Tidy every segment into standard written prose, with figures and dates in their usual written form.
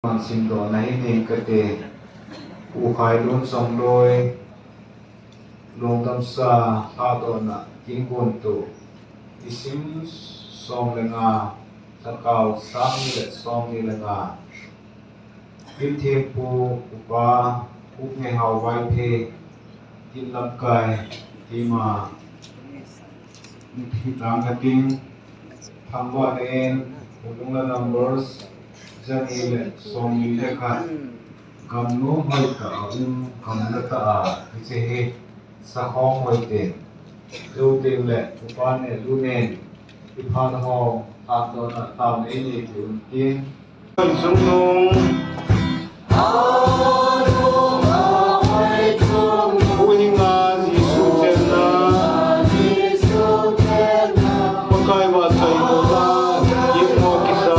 มันสิมโดในเนกเตผู้ขายลุนสองโดยลงตำซาพาโดนะกินกุนตุอิสิมสองเลงาสกาวสามนิเลสองนิเลงากินเทปูอุปาอุปเงหาไวเพกินลำกายที่มาที่ตามกติงทำว่าเองอุดมนัมเบอร์สจะมีเลสองนิเลขัดกำนุ่มไม่ตาอุ้มกำนัตาที่จะเหตุสักห้องไม่เต็มดูเต็มแหละอุปาเนี่ยดูเน้นที่พานห้องตามตัวตามเองอีกอยู่กินสงนุงผู้หญิงงานที่สุดเจนะปกายว่าใจโบราณยิ่งโมกิสา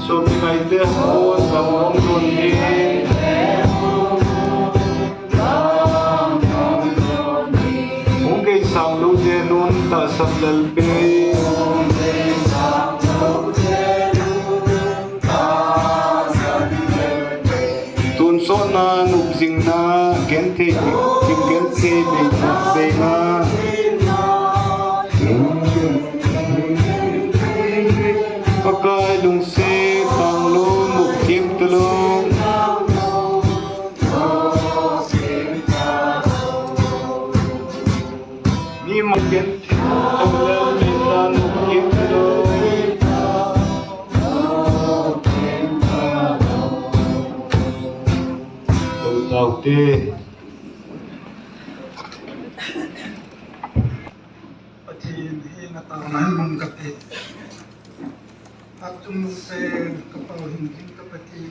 so binaite ho samong tunni ungge sanglu je nun ta samdal pe tun so na nubjing na gente gente be na pakai lung se tang lo muk kim tulung ni makin tong le tan muk kim tulung tau te patin hi na ta nan mong kape at tumuse kapal hindi kapati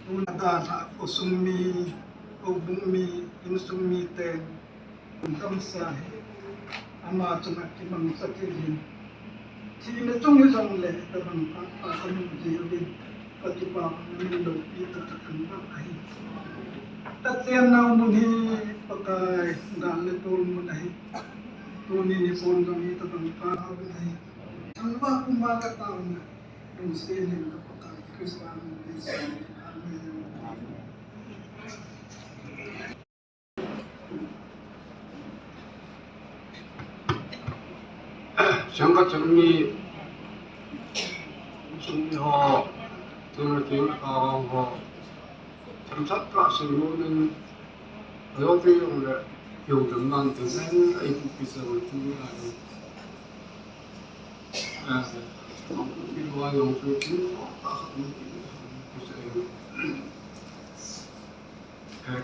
tunada sa usumi ubumi insumite untam sa ama tunaki mang sakirin sina tungi sang le tabang pasamung jirin patipa nilo ito takanda ay tatyan na muni pagkay daletol mo nahi tuni ni pon kami tabang pahabin ay ang mga kumakataon na yung sining kapatay Kristiyano Sangka 정리 ho 등을 기획하고 참석과 신고는 어용대용을 용등만 등은 아이국비서를 중요하고 필요한 용수를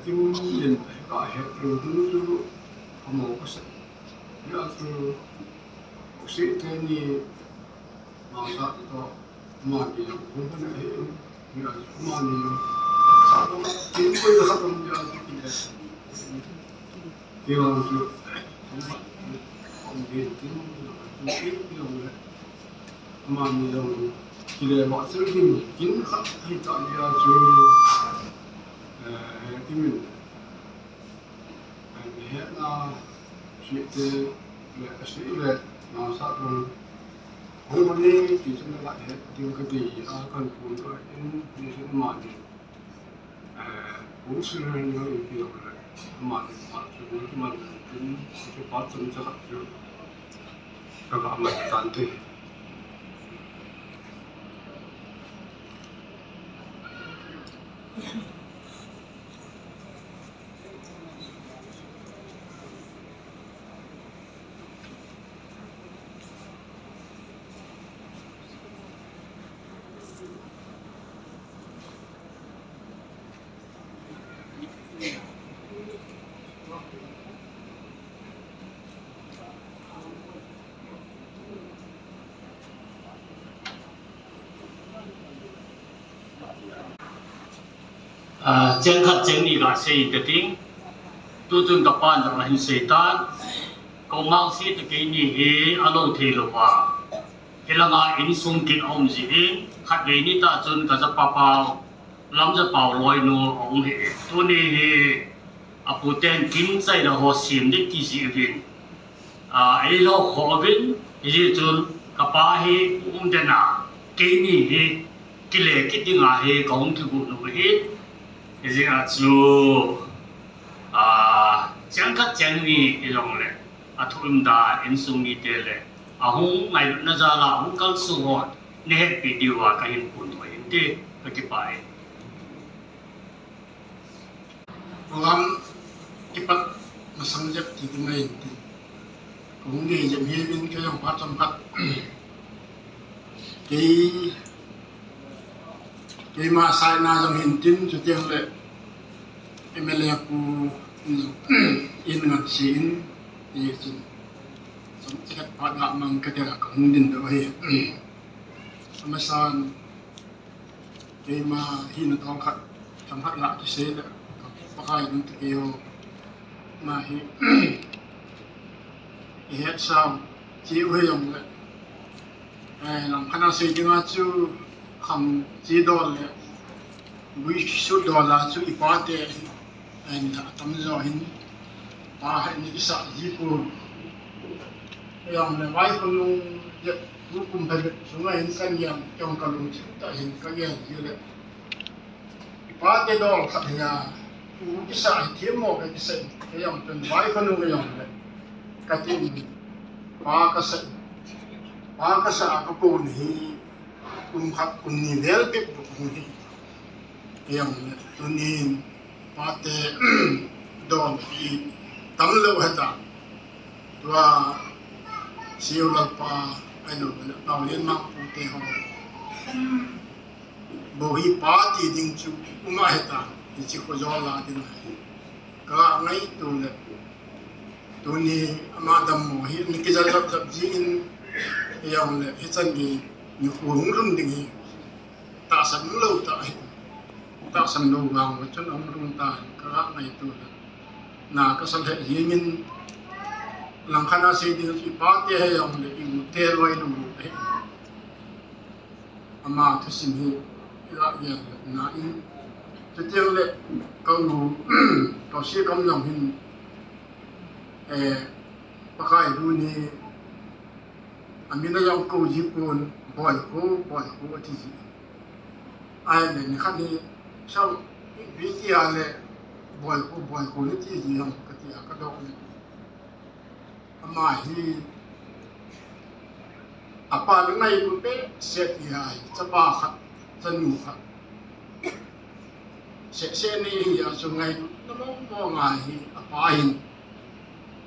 김인 해로든지 한번 보세요. 그래서 혹시 괜히 마사도 마비요 공부는 그래서 그만이요. 사도 김보이도 하던 게 아니지. 기왕수 정말 공개 김보이도 그만이요. 기대 맛을 김 이탈리아 주 김인 해나 시대 시대 나사도 공부니 기준을 해 등급이 아간 본거 인지는 많이 공수는 여기요 많이 맞고 많이 좀 받좀 잡죠 그거 아마 안 돼. Chân khát chân đi là xây tự tính tôi từng gặp bạn là hình xây tan công ngang sĩ tự kỷ ní hì alo thề lộ hòa hì là ngà in sung kinh ông gì đi khát gây ní ta chân cả giáp bảo làm giáp bảo lôi nô ông hì tôi ní hì 阿不但经济的和心理技术的， ai lo khobin ji chun kapa hi dena ke ni hi kile kitinga he kong tu bu no hi ji a chu chang ka chang ni ilong le athum da insum ni te le ahung ngai na za la hung kal su ho ne he video wa ka hin pun to hin te ka ki pai Orang cepat masamjak di tengah itu. Kemudian jam himin ke yang pat Kei masai na yang hintin setiap le MLA aku in ngat sin ni sin. Sampai pada mang kedera kemudian tu he. Samasan kei ma hin tong khat samhat la tu se le pakai untuk iyo mahi ihet sam ji we yong le lam khana se jinga chu kham ji dol le wi su dola chu ipate and tam zo hin pa ni isa ji ku yong le wai ku lu je ku kum ba sunga hin kan yang yong ka lu chu ta hin ka yang ji le ipate dol kha ya isa tiêm mo cái sen cái yang ten vai kan lu yang le ka tin pa ka sa ka ko ni kum khat kum ni vel pe bu ni yang tu ni pa te don ki tam lo hata tua siu la pa ai no na lien ma pu te ho bo hi pa ti ding chu uma hata chỉ có do là thế này cả ngay tu ni ama dam mo hi ni ki jal jab ji in yang le hi chan gi ni hung rum ding hi ta san lo ta san lo wang wa chan om rum ta ka ngay tu na ka san he hi min lang khana se ding ki pa te he yang le i te loi lu he ama tu sin hi ya na in Setiap le kau si kam yang hin pakai ni amina yang kau jipun boy ko ti ai le ni khat ni sau vi ale boy ko ni ti yang ka ti ka do ni ama hi apa ngai ku pe set ai chapa khat chanu khat se ni ya sungai namo mo ngai apain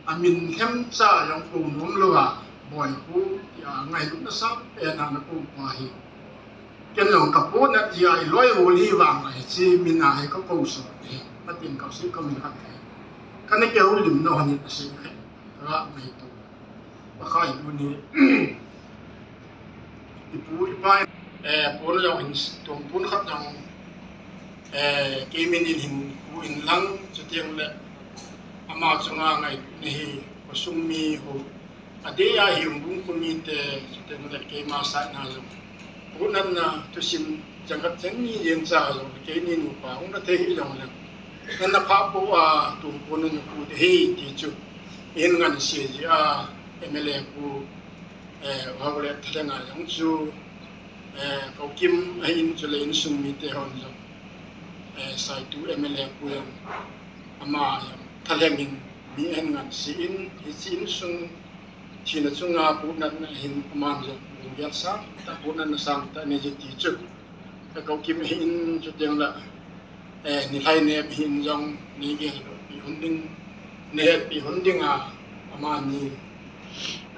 amin khem cha yang ku nom lowa boy ku ya ngai lu na sam e na na ku pa hi ken long ka pu na ti ai loi wo li wang ai chi min na ai ko ko so ni pa tin ka si ko min khat ka ne ke u lim no ni si ra mai tu pa khai bu ni ipu ipai pu lo yang tong pun khat yang kimin in ku in lang setiang le ama chunga ngai ni ko summi ho ade ya hi bung ku ni te setiang le ke ma sa na lo punan na to sim jangat chen ni yen cha lo ke ni nu pa ong na te hi lo le na pa po a tum pun nu ku de hi ti chu en ngan si ji a MLA ku wa le thenga yang chu ko kim in chu le in summi te hon lo sai tu MLA ku yang ama yang thalengin mi en ngan si in hi sin sung china chunga pu nan hin man jo ya sa ta pu nan sang ta ne ji ti chu ka ko kim hin chu teng la ni lai ne hin jong ni ge bi hunding ne bi hunding a ama ni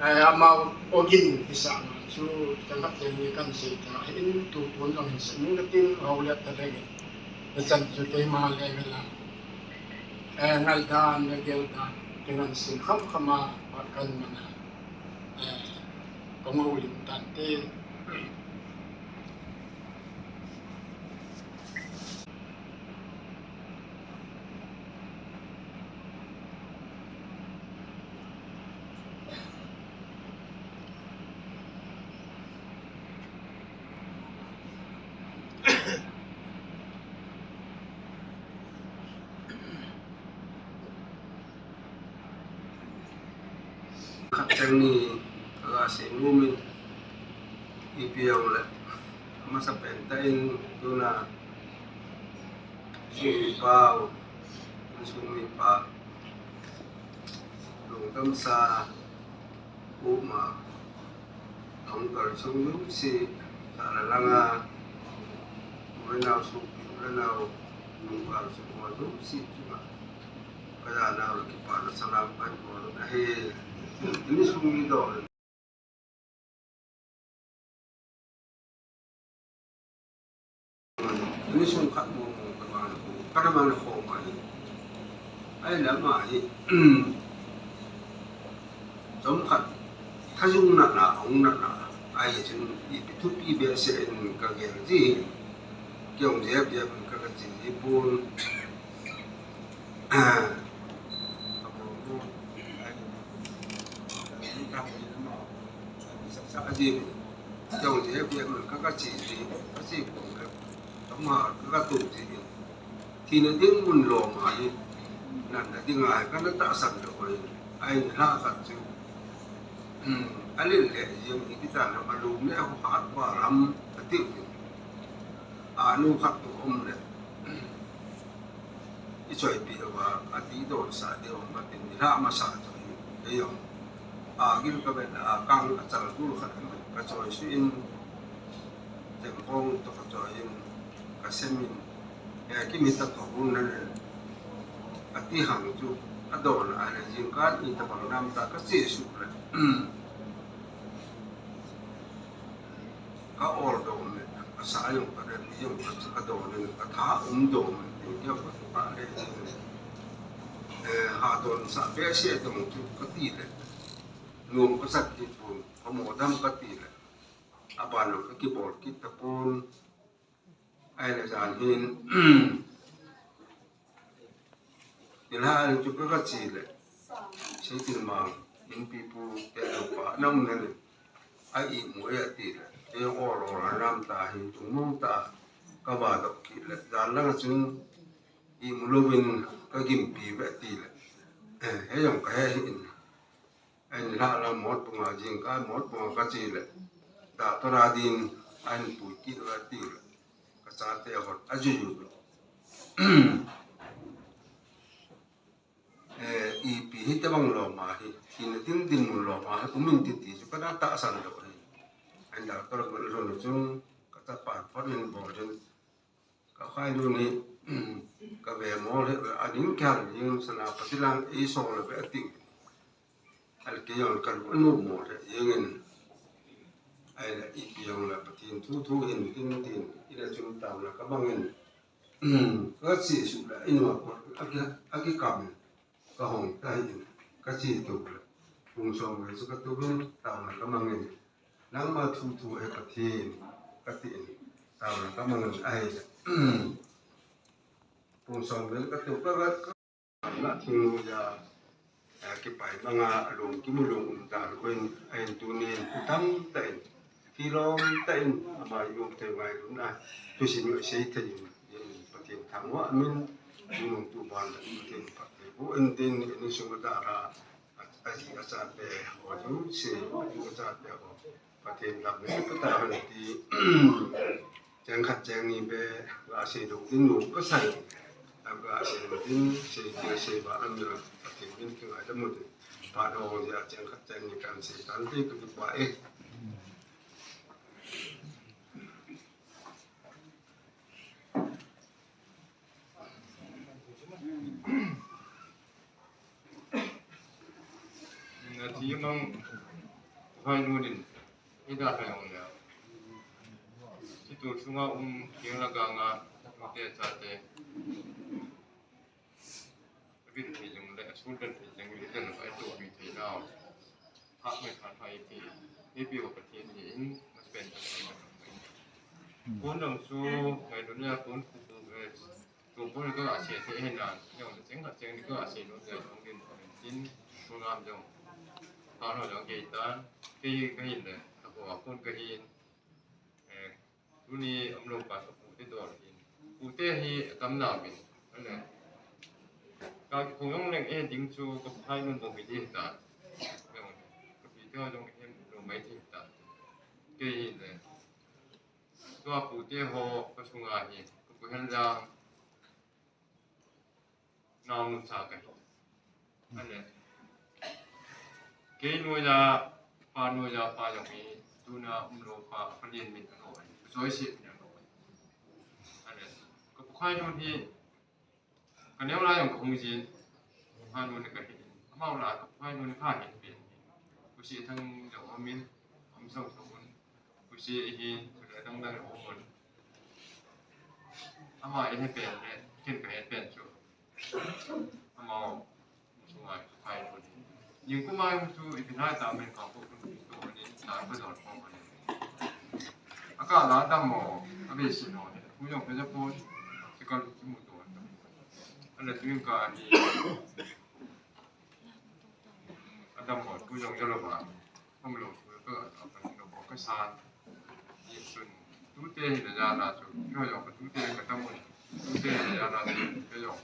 ama ogin bisa chu tangap ni kan se ta hin tu pun long hin sing na tin au le ta le Macam juga malah mela, ngal dan negel dan dengan singkam kama makan mana, pengulim tante. khắc chân ni là sẽ nuôi mình đi biểu lại mà sắp đến tay tôi là suy bao suy bao đồng tâm xa bộ mà không cần sống lúc gì là lăng với nào sụp với nào không cần sống mà lúc gì chứ mà kaya nào là cái bản là salam anh của nó hay ini sungguh itu ini sungguh kat mau kemana karena mana koma ini ai lama ini giống kat thajung nak na ong nak na ai chen itu pi biasa in kagen ji kiong je dia kagen ji pun sa ji trong thế việc các chị thì các chị cũng giống mà các tụ thì nó tiếng buồn lồ mà đi là tiếng ngài các nó tạo sản rồi anh la cả chứ anh lên lệ riêng thì cái ta là mà đúng lẽ không phạt qua lắm cái tiếng nu khắc tụ ông này cái chuyện bị và tí đồ xả điều mà tiền ra mà xả rồi đấy không cái bên căng cái chẳng đủ khả năng cái trò xuyên tem phong to cái trò in cái xem mình cái mình tập học này cái tí hàng chú cái đồ là anh riêng cái in tập bằng năm ta cái gì sụp rồi cái ổ đồ này cái xã dụng cái đấy dùng cái đồ này cái tháo đồ này thì theo cái bạn đấy hạ tuần xã bé xe đồng chú cái tí này luôn có sạch thì pun có một đâm cái tỷ lệ bạn nó cái bột cái tập pun ai là giàn hin thì là chúng có cái gì lệ xây tiền mạng in people để được quả năm này ai ít mỗi tỷ lệ cái ô rồi là năm ta hin chúng mong ta các bạn đọc kỹ lệ giàn là chúng in một lovin cái kim pi về tỷ lệ hay dùng cái hin anh là một bunga jing ka một bunga ka chi le da to ra din anh pu ki ra ti le ka cha te hot aju yu i pi hi te bang lo ma hi tin tin mun lo ma ku min ti ti chu ka da ta san lo hi anh da to ra lo lo chung ka ta pa phot hin bo jen ka khai lu ni ka ve mo le a din kya yin sana patilang e so le be ti al ke yon kan nu mo de yen ai la i pi yon la patin thu in tin ila chung taw la ka bangin ka si su la in wa ko aki kam ka hong ta in ka chi tu la pung song we su ka tu bin taw la ka mangin nang ma thu e patin ka tin taw la ka mangin ai pung song we ka tu ka la thu ya cái bài mà ngà lồng cái mùi lồng ta quên anh tu niên tăng tịnh phi long tịnh mà dùng từ ngày đúng là tôi xin người xây thì phát triển thắng hóa mình dùng tu bàn là phát triển phát triển vũ anh tin những số ta là ai chỉ là về họ chúng sẽ chúng ta về họ phát triển làm cái ta hơn thì chẳng khát chẳng gì về là sẽ được tin đủ có sai agak sedikit saya ambil aktifin ke ada mudi pada orang dia jangan jangan kan setan itu baik nanti memang hai nudin tidak ada orang itu cuma yang laganga dia cateวิธียังและสูตรเป็นยังวิธีไปตัววิธีดาวพักไม่ขาดไฟที่นี่ปีกประเทศนี้มันเป็นคนลงสู่ในดุนยาคนผู้ตัวคนก็อาศัยที่ให้นานอย่างเช่นกับเช่นก็อาศัยดุนยาของดินจินโบราณจังตอนเราเกี่ยตันก็ยินเลยถ้าบอกคนก็ยินรุ่นนี้อำนวยการผู้ที่ตัวยินผู้ที่ให้กำลังเป็นนั่นแหละ공용력 에 닝주 그 파이는 뭐 미디다 ตัวปูเตโฮก็ชุงาฮีก็ปูเห็นจังน้องนุสากันอันนี้เกณฑ์โนยาปาโนยาปาอย่างนี้ตูนาโลปาพลีนมิตรโนยสวยสิอย่างโนยอันนี้ก็ผู้ค่ายโนที่กันเนี้ยเราอย่างคงจีนพาโนนกันเห็นเมาหลากับค่ายโนนข้าเห็นเปลี่ยนผู้ชีทั้งเจ้ามินอมส่งสมุนผู้ชีหินสุดท้ายต้องได้โอ้โหถ้ามาเอ็นให้เปลี่ยนเนี่ยขึ้นกับเอ็นเปลี่ยนชัวถ้ามาช่วยค่ายโนนยิ่งกูมาช่วยพิจารณาตามเป็นของพวกคุณตัวนี้ตามประโยชน์ของมันอากาศร้อนตั้งหมออเวสิโนเนี่ยผู้ยงเป็นเจ้าพูดจะก็รู้มุตัวอันนี้ถึงการนี้อันดับหมดผู้ยงจะระบาดก็ไม่รู้ก็เอาไประบบก็ซานยิ่งส่วนตู้เตะเดียร์นาจูก็ยงกับตู้เตะกับตั้งหมดตู้เตะเดียร์นาจูก็ยง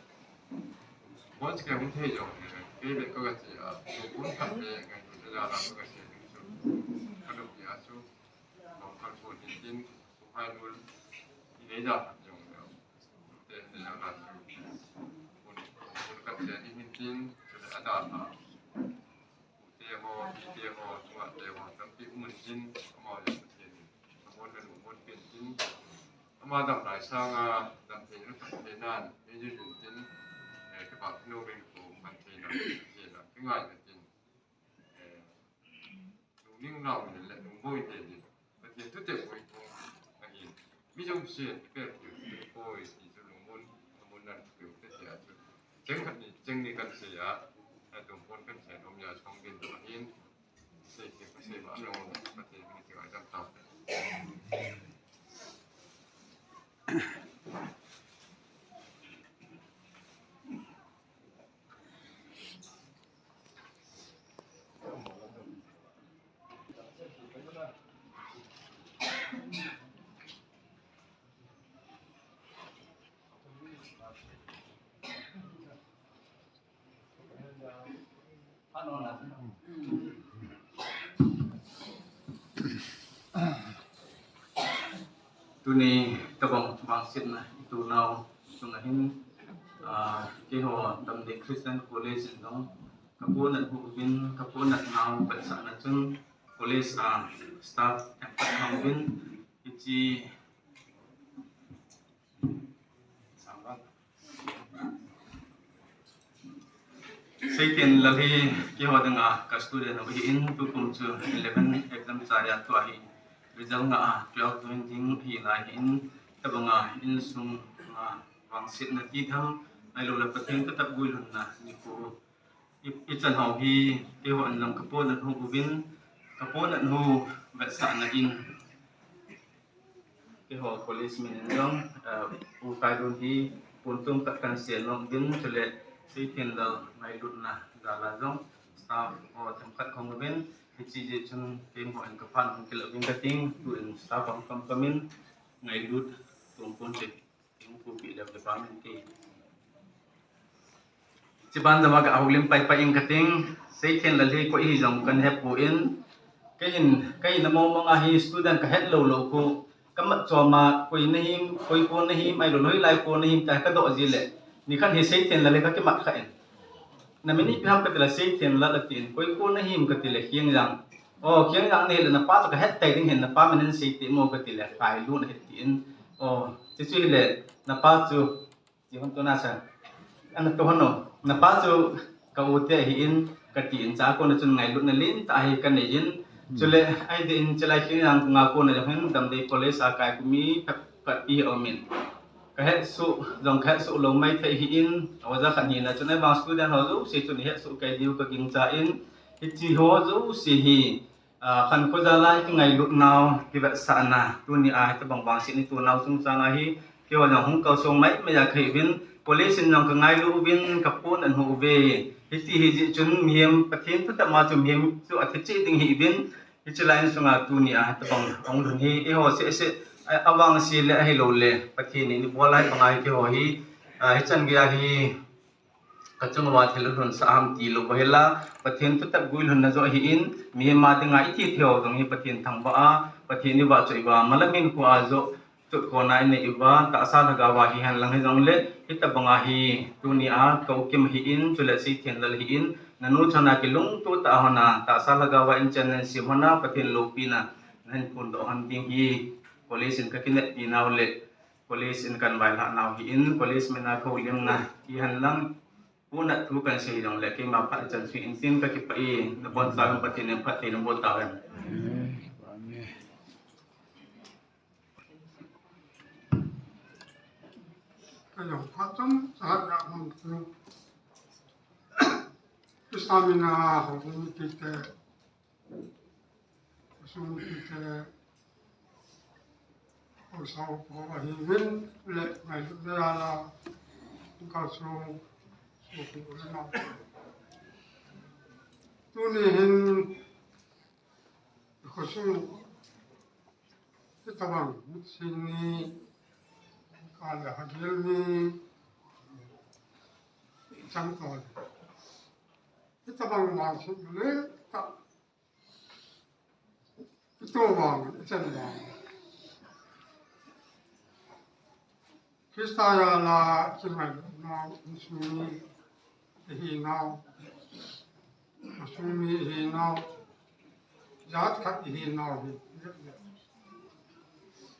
วันที่แกมุ่งเที่ยวเนี่ยเกี่ยวกับก็จะดูคนขับเองไงดูจะนาก็จะเป็นชุดขนมยาชุดของคนชนจริงๆสุภาพนุ่มที่ได้จากอย่างเดียวเตะเดียร์นาจูคนขับเองจริงๆจะได้อาจารย์มาเตะบอลเตะบอลจังหวะเตะบอลตั้งปีอุ่นจริงมาอย่างเช่นสมมติเป็นหนุ่มเป็นจริงมาดับหลายช่างดับเพลงดับเพลงนั่นยืนจริงที่ปากโนเบลกูมันทีนะทีละที่ง่ายจริงดูนิ่งเราเนี่ยแหละดูโง่จริงๆมันทีทุกเด็กโง่ตรงนี้มิจงเสียเกิดอยู่โง่ที่จะลงมุนนั่นคือเสียจุดเจ้งนี่กันเสียตรงคนกันเสียลมยาช่องบินตัวนี้เสียเสียบ้านเราประเทศมีที่ไหนต่างๆtu ni tabang bangsit na tu now sungahin keho dam de Christian college no kapon at hubin kapon at now bansa na chung college staff at hangin ichi second lagi keho danga ka student no in tu kum chu 11 exam saya tu ahi result nga 12 20 hi na in tabanga in sung wangsit na ti tham ai lo la pateng ka tab guilon na ni ko ichan hau hi keho an lam kapon at hu ubin kapon at hu bansa na in keho college min long u kai don hi puntum tak kan sel long din chule second la mai lut na dala jong staff o tempat khong ben chi je chung tem ho an ka phan ke lo bin ka ting tu in staff ang kamin ngai lut tung pon che ting pu bi la department ke chi ban da ma ga aulim pai pai ing ka ting second la le ko hi jong kan he pu in kai na mo mga hi student ka het lo ko kamat cho ma koi nahim koi ko nahim ai lo loi lai ko nahim ta ka do ji le ni khan he second la le ka ke mat kha en na mini pham ka tela second la la tin koi ko nahim ka tele khiang jang khiang jang ne le na pa ka het tai ding hen na pa manen sei ti mo ka tele kai lu na het tin chi chi le na pa chu ji hon to na sa an to hono na pa chu ka u te hi in ka tin cha ko na chun ngai lu na lin ta hi ka ne in chule ai de in chalai khiang jang nga ko na hen dam de college a kai ku mi pat pi o min ka het su dong khat su lo mai thai hi in awaza khan hi na chunai bang student ho zu se chun he su kai diu ka king cha in chi ho zu si hi khan ko za lai ki ngai lut naw ki ba sa na tu ni a ta bang bang si ni tu naw sung sa na hi ki wa hong ka song mai me ya khai bin police nang ka ngai lu bin ka pun an hu ve hi ti hi ji chun miem pathin tu ta ma chu miem chu a thi ding hi bin hi chalain sunga tu ni a ta bang ong dun hi e ho se awang si le hi lo le pathin ni bolai pangai ki ho hi hi chan gya hi kachung wa thil hun sa am ti lo bahela pathin tu tab guil hun na zo hi in mi ma tinga I thi theo dong hi pathin thang ba pathin ni wa choi ba malamin ku a zo จุดคนายในอีว่าตาสาลกาวาฮีหันลังให้จังเล็ฮิตบังอาฮีตุนีอาเกาเกมฮีอินจุเลสิเทียนลลฮีอินนันูชนะกิลุงตุตาหนาตาสาลกาวาอินเจนเนสิหนาปะทินโลปีนะนั่นคุณดอหันติงฮีpolice in kakinet inaw le police in kan wala naw hi in police mena ko lim na ihan lang una tu kan sei dong le ke ma pha chan sui in sin ka ki pai na bon sa patin ne phatin bo ta kan kayo patong sa ang Islamina hokumite sumite Usau pahingin le mai dala kaso sukulena tunihin kaso itabang sini kala hagilni sangkol itabang masuk le tak itu bang bang Kristaya la kimai na sumi hi now sumi hi now jat khat hi now hi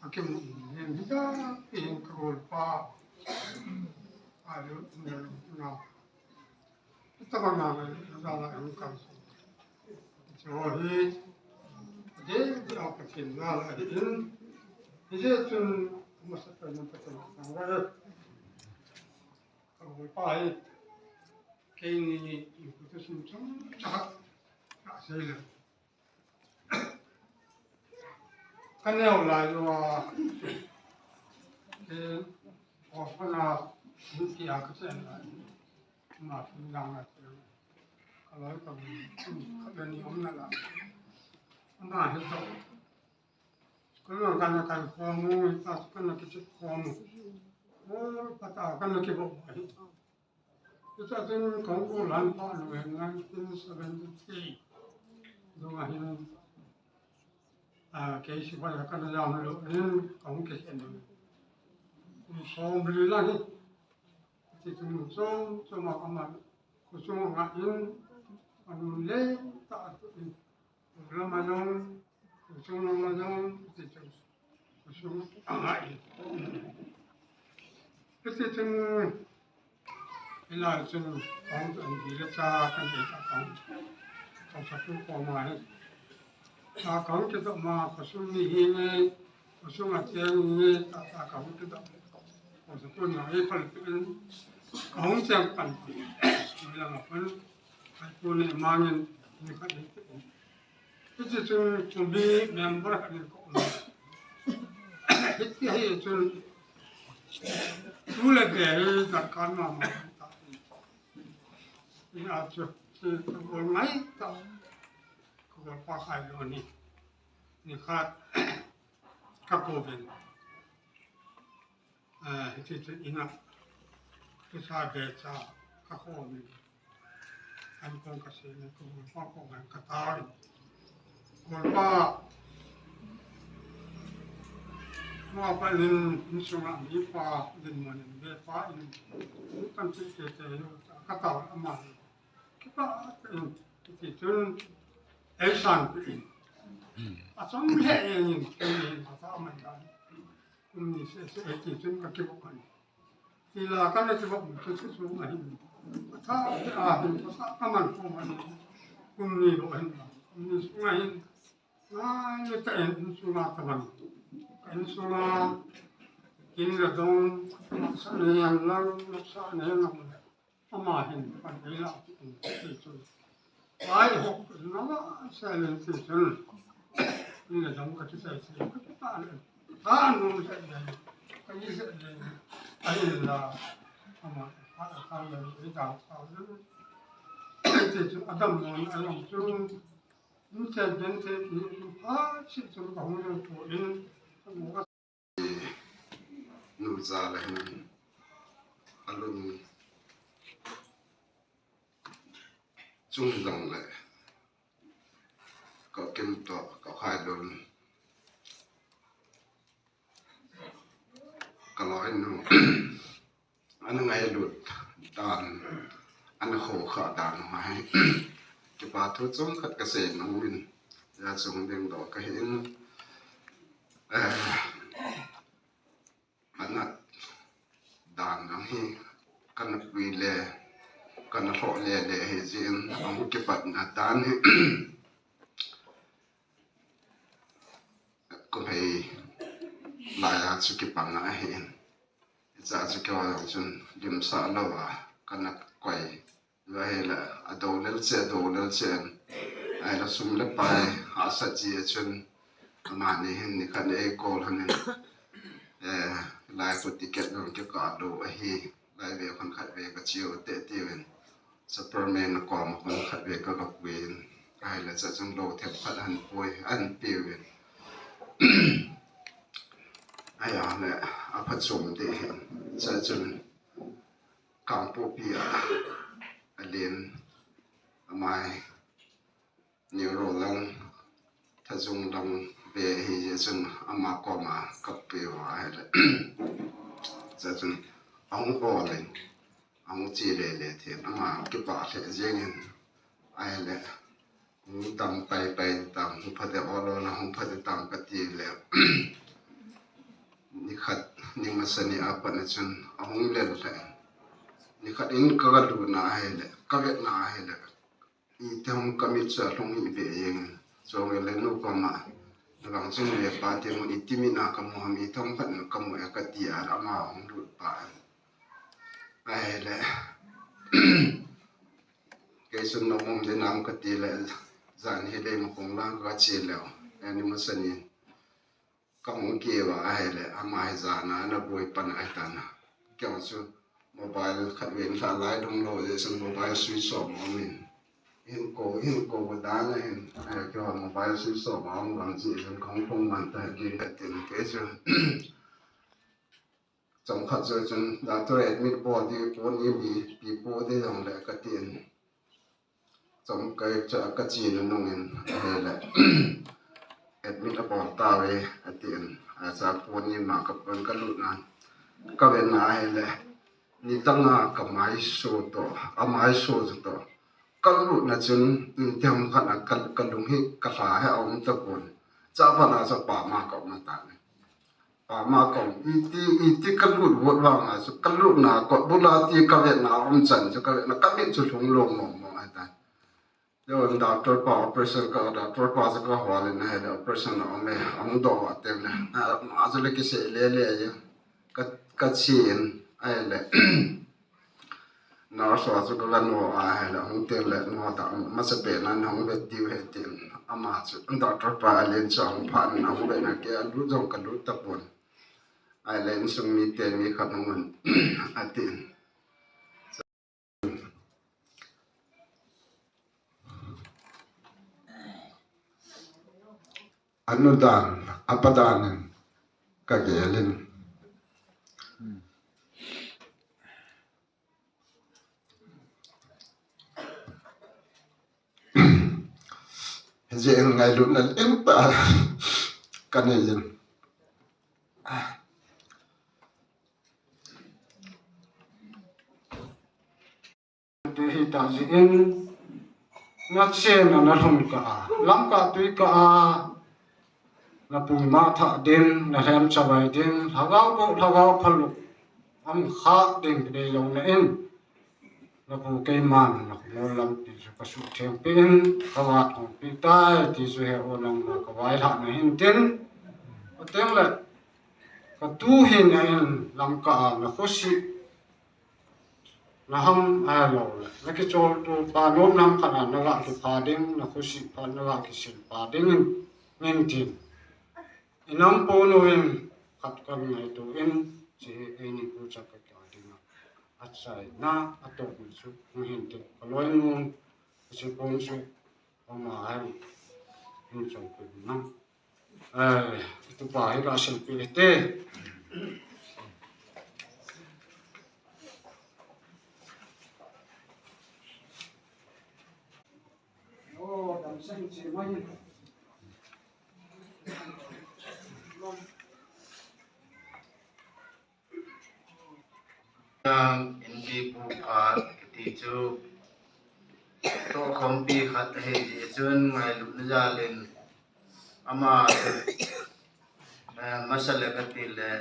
akim hi bida in kol pa ayo na ita ba na la ang kan so hi de apakin na la in je tun masuk dalam pertemuan awal kalau pai kini itu semacam cakap tak saya kan yang lain apa nak mungkin aku cakap nak hilang kalau kalau ni orang nak mana itu kalau kan kamu tak kan kita kamu kata kan kita buat itu akan kamu lantar dengan 1973 dengan kayak supaya kan yang lalu kamu kesini so beli lagi itu muncul cuma kamu kusung ngain anu le tak Ramadan Kusung Ramadan itu kusung angai itu ilah itu orang tu dirasa kan kita kan satu pemain kalau kita mah kusung ini kusung acian ini tak kalau kita kusung naik paling kaum yang penting bilang apa aku ni mangin ni kan itu tu bi member ni ko itu itu tu lagi tak kan mama ini aja kalau naik tak kalau pakai ni ni kat kapobin itu ina kita baca kapobin angkong kasih ni kalau pakai katai Golpa apa ini sungai ni pa din mana ni pa ini kan kita kata amal kita itu esan asam le ini kata amal kan ini itu kaki bukan sila kan itu itu sungai kata amal pun ini bukan ini sungai itu insula teman, insula ini ladang sana yang lalu sana yang amahin pandailah itu, baik hok nama saya itu ini ladang kecil saya kita anu saya kayu saya lah ama kalau kita tahu itu ada mana yang tu Nunca gente sih cuma kamu yang poin semua nuza lah ni alun chung dong le kau kento kau hai don ก็ร้อยนึงอันนั้นไงหลุดดานอันโคขาดานมาให้จะปาทุจงขัดเกษตรน้องวินยาส่งเด้งดอกก็เห็นอันนั้นดานน้องให้กันวีเลกันโหเลเลให้เจียนเอาเก็บปัดนาดานให้ก็ให้ลายสุกิปังนะเห็นจะสุกิว่าจนดิมสาลว่ากันนักไกวว่าให้ละอโดเลเซโดเลเซนไอ้ละสุมเลไปหาสัจจีจนมานี่เห็นนี่คันเอโกลหันนี่ลายปฏิเกตลงเกี่ยวกับดูไอ้ฮีลายเวคนขัดเวก็เชียวเตะตีเวนซูเปอร์แมนกอมคนขัดเวก็กับเวนไอ้ละจะจงโลเทปขัดหันป่วยอันปีเวนไอ้ยาเนี่ยอภัสมได้เห็นจะจนกางปูปีอะเลียนไม้นิวโรลังถ้าจงลังเบฮีจนอามากอมากับเปวะให้เลยจะจนเอาโอเลยเอาจีเลยเทียนอามาเก็บปากเสียเงินไอ้เลยหูตามไปตามหูพัดเอาโลนะหูพัดตามกติแล้วนี่ขัดนี่มาสนิอาปันจนเอาหูเล่นเลยนี่ขัดอินก็กระดูน่าให้เลยก็เวทน่าให้เลยอีเท่ามันก็มีเสือลงอีเบียงจงเล่นนุกมาหลังจากนี้ปาเทมันอิติมินากัมมุมีทั้งพันกัมมุเอกติอารามาของดูปาไอ้เลยเกสุนนมเดนามกติเลยจานเฮเลมคงล่างก็เชียแล้วอันนี้มันสนิกัมมุเกี่ยวไอ้เลยอามาให้จานะนับวยปันไอ้ตานะเกี่ยวกับโมบายขัดเว้นขาไล่ดงโลเดสันโมบายสวิตช์ออฟมอมินเห็นโกก็ได้เลยเห็นไอ้เกี่ยวกับโมบายสวิตช์ออฟมอมบางทีเป็นของพงมันแต่กินแต่เต็มเกจจงขัดจนดาตัวเอ็ดมิดบอดีปนยี่ปีโปได้ทำแหละกระเตียนจงเกยจะกระจีนนุ่งเงินอะไรแหละเอ็ดมิดบอลตาเวกระเตียนอาจจะปนยี่มากับปนกระลุนนั้นก็เป็นนายแหละนี่ตั้งงากับไม้โซโตเอาไม้โซโตกันรู้นะจนเที่ยวขนาดกันลุงให้กระลาให้เอาตะโกนจะพนาจะป่ามากับมาตานป่ามากับอีที่กันรู้วัดว่างอ่ะสุกันรู้นะกดบุลาที่กเวนะจันจะกเวนะกันเป็นจุดลงมองไอ้ตาเดี๋ยวดาตัวป่า operation ก็ดาตัวป่าจะก็หัวเลยนะเดี๋ยว operation เอาไม่เอาตัวเต็มเลยอาจจะเล็กเสียเละๆอยู่ก็เชียนไอ้เลย นอสอสุกลันโออาให้ละหงเตเลนอตามาสเปนันหงเวดิวเฮตินอามาสุอันดอตรปาเลนสองพันหงเวนักเกอรู้จงกันรู้ตะปนไอเลนสุมีเตมีขัดมันอตินอนุดานอปดานันกะเกลินเจนไงลุนนั่นเอ็มปะกันเองเดี๋ยวตาจีเอ็นนัดเชนนั่นหุ่นกะลังกะตุยกะนับปุยมาถะดินนัดแฮมชาวไอดินทาวาวบุทาวาวพลุอัมข้าดินเดียงนั่นนับปุเกมันนับโมลัมติสุกสุเทียมปินขวาของปีใต้ที่สุเหโอลังมากวายหลักในหินดินก็เต็มเลยก็ตู้หินเองลังกะนักขุสินะฮัมไอ้เราเลยนักโจรตัวปานโน้มขนาดนักกิพาดิ้งนักขุสิพานักกิสิลปาดิ้งเงินดินอินัมโปโนเองขัดกันไงตัวเองที่เอ็นี่ผู้จัดการดิ้งอัศยนะอัตโตมิสุเงินดินก็ลอยงูสิปนสุเอามาให้หินจงเป็นน้ำตัวป่าให้เราเสพเตะโอ้ดำเส้นจีไม่ yang indi buka tiju to kompi khat he chun ngai lu na jalin ama masala katile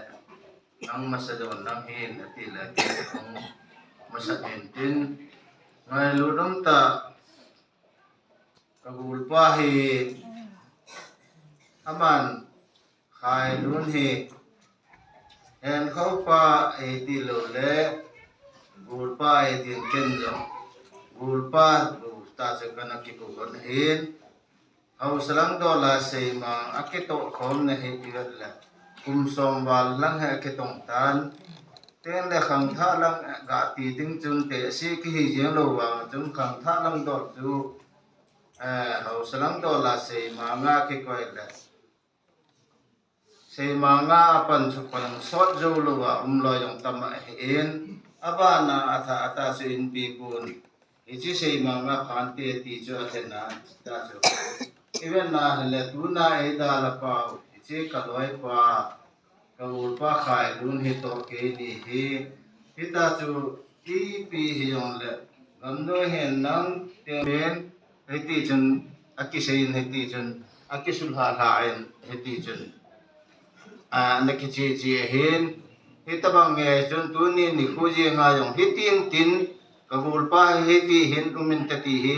ang masadon nang hin atila kong masadin tin ngai lu dom ta kabul pa hi aman khai lun hi en khâu pa e ti lo le gul pa e tin ken jo gul pa lu ta se kana ki ko gon hin au salang do la se ma aketo khom ne he ti la kum som wal lang he aketong tan ten le khang tha lang ga ti ting chun te si ki hi jeng lo wa chun khang tha lang do chu au salang do la se ma nga ki ko la se ma nga pan chu pan sot jo lo wa lo yong tam en abana atha ata se in pi pun ichi se ma nga khan te ti chu athena ta chu even na le tu na e da la pa ichi ka loi pa ka ul pa khai lun hi to ke ni hi ta chu ti pi hi yong le gam no hen nang te men he ti chun aki se in he ti chun aki sul ha ha en he ti chun na ki chi hin hi ta bang nge chun tu ni khu ji nga yong hi tin ka ul pa hi ti hin umin ta ti hi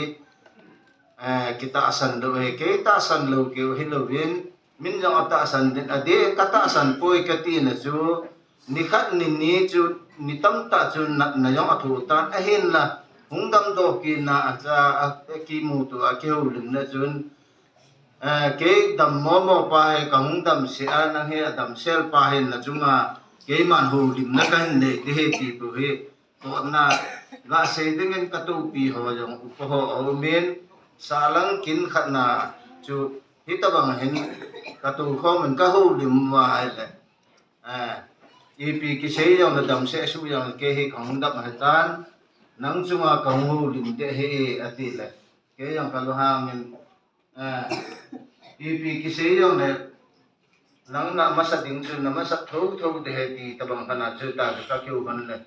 kita asan do he ke ta san lo ke hi lo win min jang ata san din ade kata san poi ka ti na chu ni khat ni chu ni tam ta chu na yong athu ta a hin la hungdam do ki na acha ki mu tu a ke hu lim na chun ke dam mo pa he ka hungdam se ana he dam sel pa he na chunga ke man hu lim na kan ne de he ti tu he to na ga se dingen ka tu pi ho jong upo ho men salang kin khatna chu hitabang hen katu kho man ka hu lim wa le ep ki sei yong da dam se su yong ke hi khong dam ha tan nang chunga ka hu lim de he ati le ke yong ka lo ha men ep ki sei yong le nang na masa ding chu na masa tho de he ti tabang kana chu ta ka kyu ban le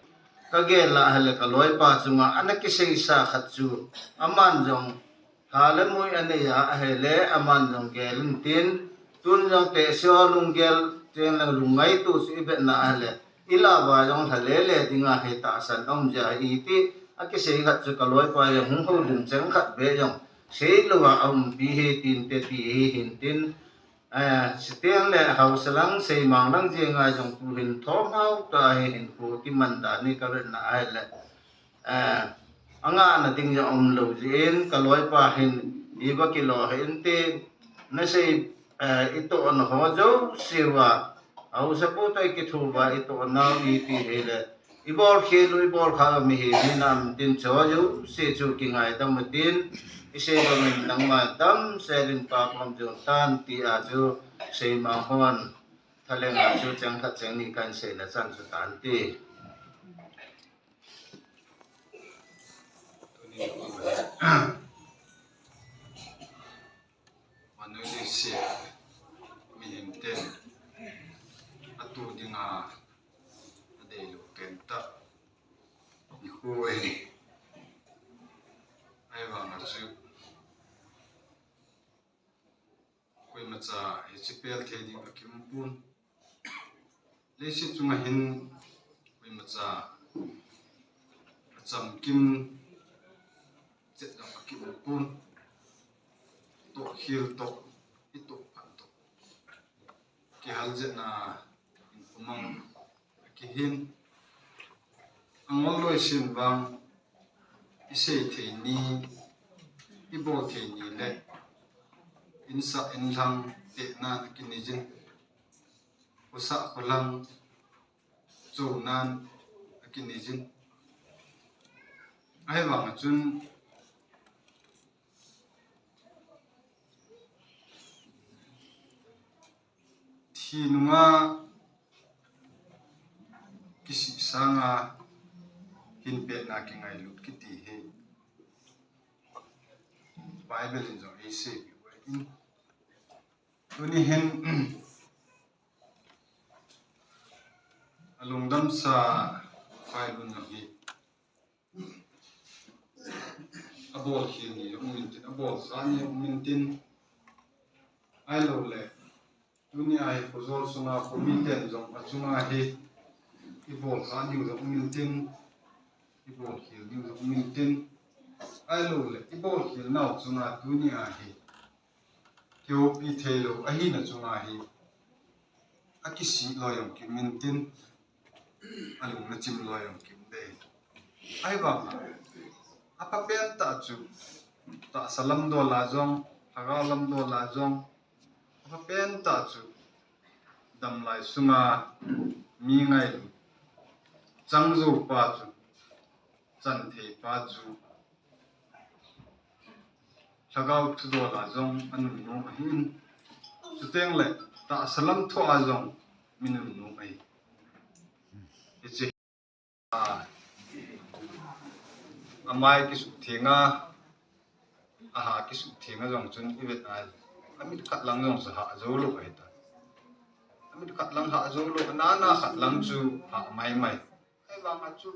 ka ge la hale ka loi pa chunga anaki sei sa khat chu aman jong halamui ane ya hele aman jong gelin tin tun jong te so lung gel ten lang lungai tu si be na hele ila ba jong thale le dinga he ta san om ja i ti aki sei khat chu kaloi pa ya hung ho dum chang khat be jong sei lo wa om bi he tin te ti he hin tin sitiang le hausalang sei mang lang je nga jong tu hin thom hau ta he hin ko ti man da ni ka na hele anga na ting ja om lo jin kaloi pa hin iba kilo hin te na sei ito on ho jo siwa au sapu tai ki thu ba ito na i ti hele ibor khelu ibor kha mi he nam tin cho ju se chu ki ngai dam tin ise ba min nang ma dam selin pa pom jo tan ti a ju sei ma hon thaleng a chu chang khat chang ni kan se na chan chu tan ti Manusia minten atu dinga ade lu kenta ni huwe ai wa ngachu koi macha hpl thedi akimpun leisi chunga hin koi macha acham kim chet la akimpun to hil to itu panto ki halje na umang ki hin angol loi sin bang ise theini ibo theini le insa inlang te na kinijin usa kholang chunan kinijin ai wang chun hinunga kisi sanga hinpe na ki ngai lut ki ti he bible in jong ise in tuni hen alungdam sa khai luôn là gì abol khi ni mình tin abol san ni mình tin ai lâu lệ dunia ai pozol suna komiten jong achunga hi ibol san ni jong mình tin ibol khi ni jong mình tin ai lâu lệ ibol khi nào chunga dunia hi kyo pi thelo ahi na chunga hi akisi loyong ki mình tin alung na chim loyong ki de ai ba apa pen ta chu ta salam do la jong haga lam do la jong apa pen ta chu dam lai sunga mi ngai lu chang zo pa chu chan the pa chu hagau thu do la jong an no hin chu teng le ta salam tho a jong minum no ai ichi amai ki su thenga aha ki su thenga jong chun ivet ai amit khat lang jong sa ha zo lo ai ta amit khat lang ha zo lo na khat lang chu ha mai ai ba ma chu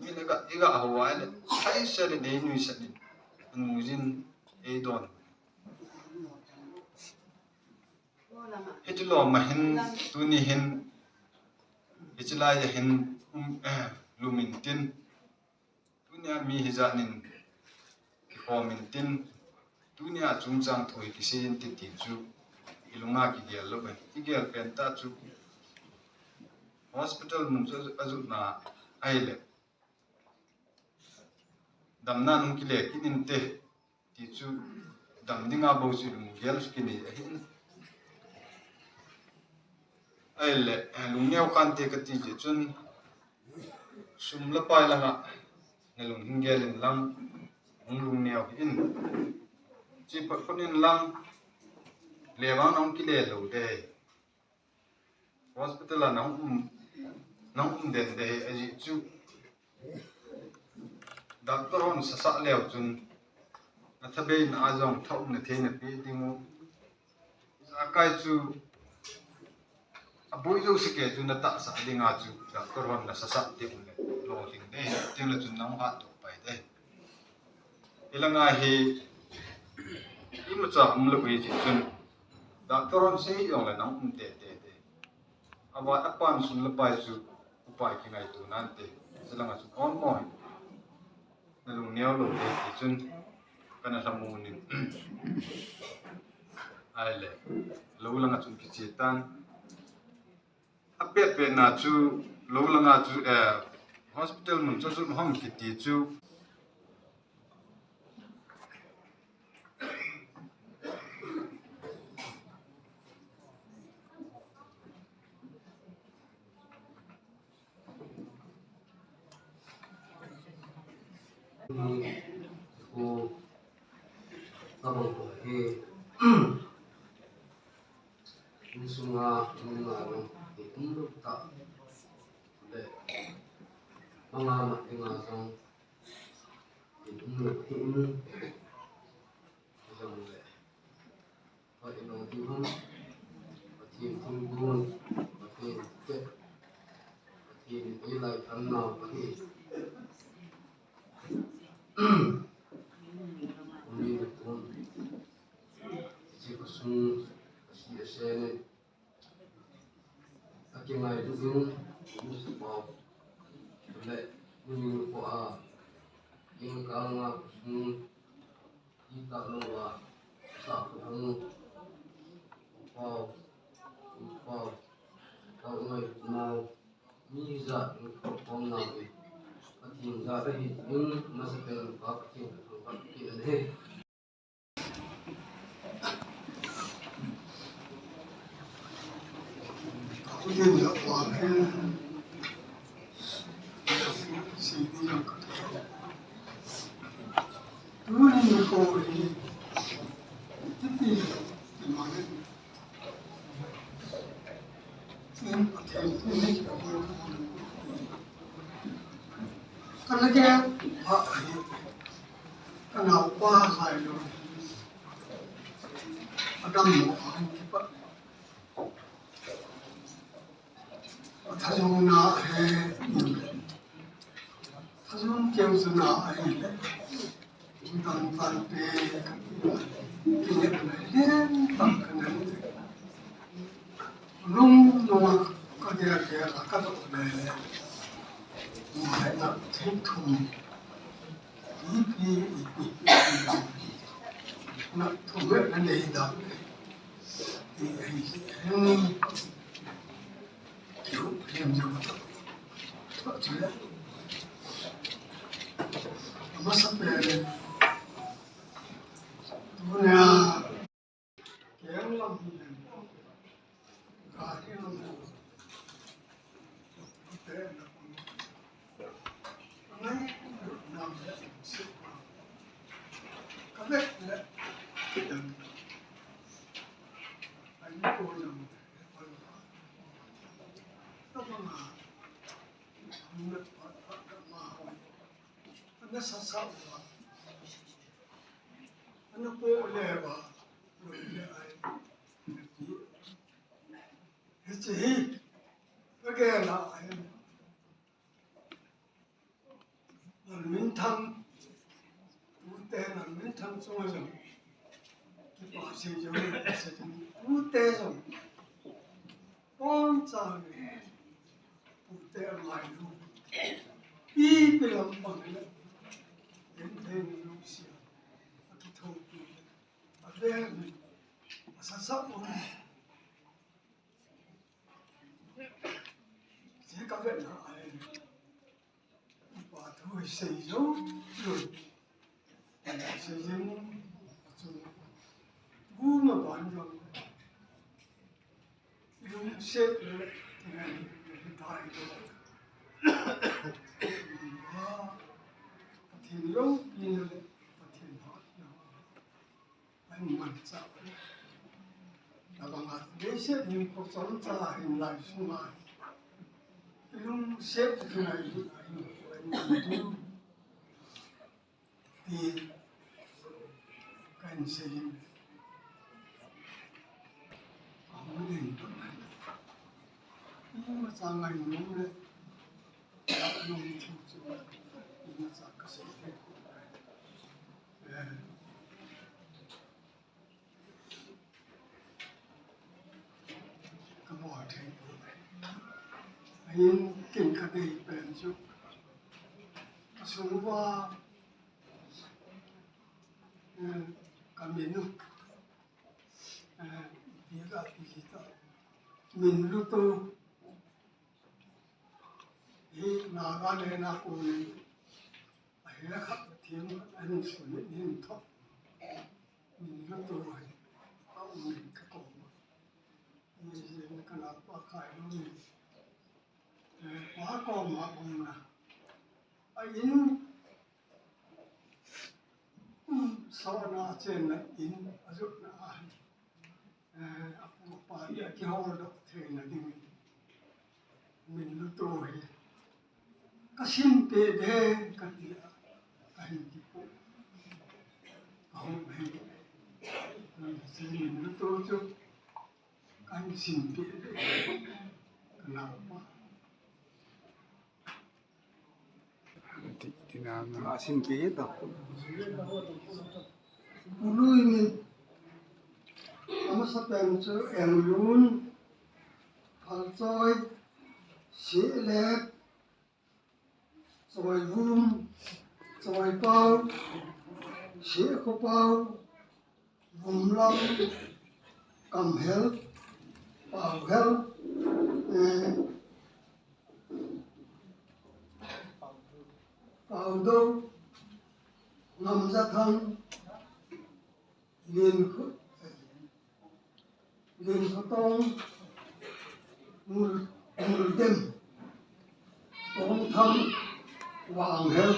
mi le ga iga hawa le sai se le nei nui se ni anu jin e don hitlo ma hin tu ni hin hichla ya hin lumin tin dunia mi hizanin ki khomin tin dunia chungchang thoi ki sin ti ti chu ilunga ki gel lo ben ki gel pen ta chu hospital mun chu azu na aile damna num ki le ki nin te ti chu dam dinga bo chu lung gel ki ni hin aile lung neu kan te ka ti je chun sum la pai la nga ngelung hingelin lang lung neo in chi pat ponin lang lewang nong ki le lo de hospital la nong den de aji chu doctor on sa sa lew chun na thabe na ajong thau na the na pi dingu akai chu abui jo sike chu na ta sa dinga chu doctor on na sa sa te le lo ling de ting la chun nang ha to pai de ilanga hi imacha amlo wi ji chun doctor on sei yong la nang te awa apan sun la pai chu upai ki ngai tu nan te silanga chu on moi na lu neo lo de ti chun kana samu ni ai le lo langa chun ki chi tan apet pe na chu lo langa chu hospital mun chu hom ki ti chu sunga no ta de mama tinga song hin jong le pa ino tu hum patin thung gun patin te patin ilai tham na patin uni pun ji kusung si sene akingai dugin musbab le uni ko a ing kalanga kusung kita lowa sa hung pau kau ngai mau mi za ko na atin za hi ing masapel ka tin ka ki ne Kuyen ya wa hen si ni ka Tuhan ko ri ti ma ne sen patel ni kana ke ha kana pa khai lo adam mo pa thajona he นาไอ้ตังตันเปกินอะไรเนี่ยตังกันนั้นลุงนัวก็เดี๋ยวละก็ต้องเลยมานับทิ้งทุ่มอีนับทุ่มเรื่องนั้นเองดังนี่ไอ้นี่อยู่เรียนอยู่ก็เจอมาสักเดือนตัวเนี่ยแกงลำเนี่ยกาที่ลำเนี่ยแต่ละคนนั่นน้ำเนี่ยสิบมาก็เล็กเนี่ยอันนี้ตัวยังต้องมาทำเนี่ยมาอันนั้นสาวๆอันนั้นโป้เล่บ่เลยไอ้เฮ้ยจีก็แก่ละไอ้มันมินทำผู้เตะมันมินทำสมัยนั้นที่ป่าเสียจมูกเสียจมูกผู้เตะสมัยป้อนจ่าเลยผู้เตะไม่รู้อีเป็นลำบากเลยThen Lucia, at the top, but then, as a someone, take a better eye. But who says so? Good. And I say, to whom a bundle, you said that you died. Thiên lâu như vậy và thiên hót nó anh mặt sao là bằng mặt để xếp những cuộc sống ta hình lại xuống lại cái lúc xếp cái này anh tu thì cần xây dựng không định tốt này nhưng mà sang ngày nóng đấy đã nóng chịu nhưng mà sang cái sựก็บอกถึงไอ้กินคดีเป็นชุดสูงว่ากับมินุเดี๋ยวก็อีกต่อมินรู้ตัวที่นาการเล่นนักอุ้ยไอ้เรื่องขับเทียมอันสุดนี่ท็อปมินรู้ตัวเอามินกระโกงมีเรื่องขนาดว่าใครรู้มินว่าก็มาองนะไอ้อินสาวนาเจนนะอินอาจุนะอาปุปาเนี่ยที่เขาดอกเทนะดิมินรู้ตัวก็ชิมเปเดกันเดียกันที่ปุ๊บเอาไปสิ่งมินรู้ตัวจุกันชิมเปเดกันเอาไปAsin kita. Ulu ini, ama sa penso englun, palsoy, silet, soy vum, soy pau, sieko pau, vum lam, kam hel, pau hel, pau đâu ngầm ra thân liền có tông mùi đêm tông thâm vàng hết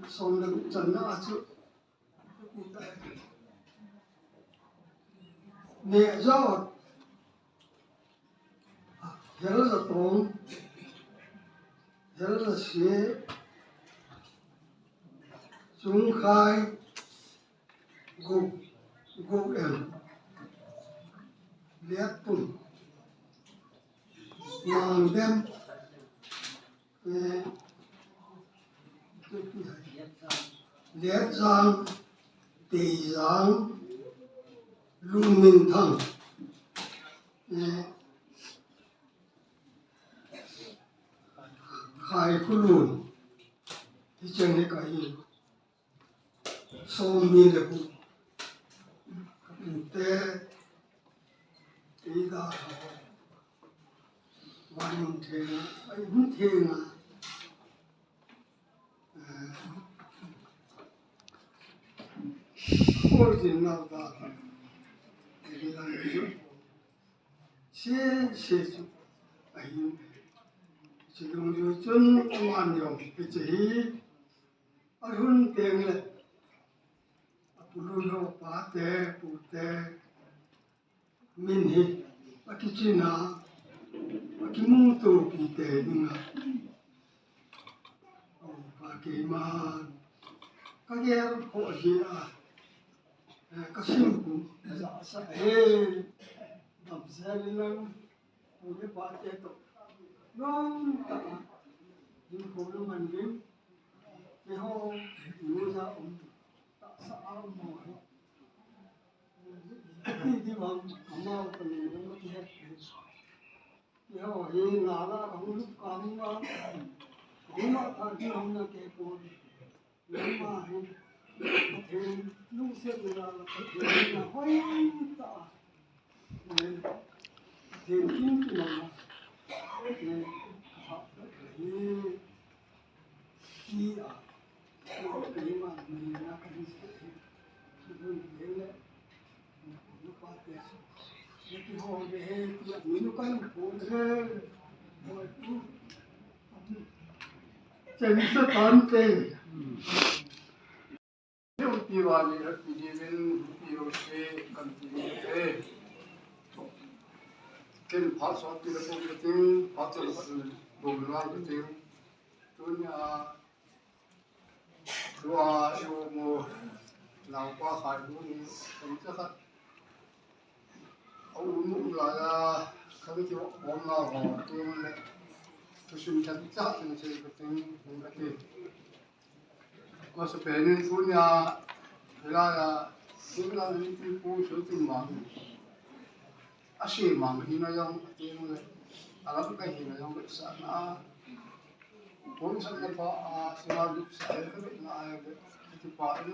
son đừng chân nã chứ nhẹ giọt hết là tông rất là xế chúng khai gục em liệt tùng màng đem liệt giang tỷ giang lu minh thăng khai khu lùn thì chân này cái sâu mi là cũng tê tí đa thọ hoàn thế ấy cũng thế mà ôi gì nào đó thì là cái xe ấy chỉ dùng nhiều chân ngoan nhiều cái chỉ ở hơn tiền này puluh pate pute minhi akichina akimuto pite dinga pakima kager ho jia kasimku za sa dam zalilang pule pate to long ta din ko man din ke ho nuza sa mo đi vào mau còn nó thế nếu như là không lúc còn nó cũng nó thằng kia không được cái cuốn nếu mà thì lúc xưa là hơi tạ thì chính là thì học như khi cái mà mình là cái gì Jadi ho deh, tiap minggu kan boleh. Jadi setante. Yang diwali pidivin piose kantinite. Ken pasal tidak penting, pasal bola penting. Tunya dua ilmu lampa kayu ni penting. Ông là cái chỗ ông nào họ tên tôi xin chặt chắc thì sẽ có tên không có tên mà sẽ phải nên số nhà thế là những cái phố số tiền mà asi mà khi nó giống tên này làm cái gì nó giống cái sản vốn sản phẩm sinh hoạt sẽ cái việc này cái part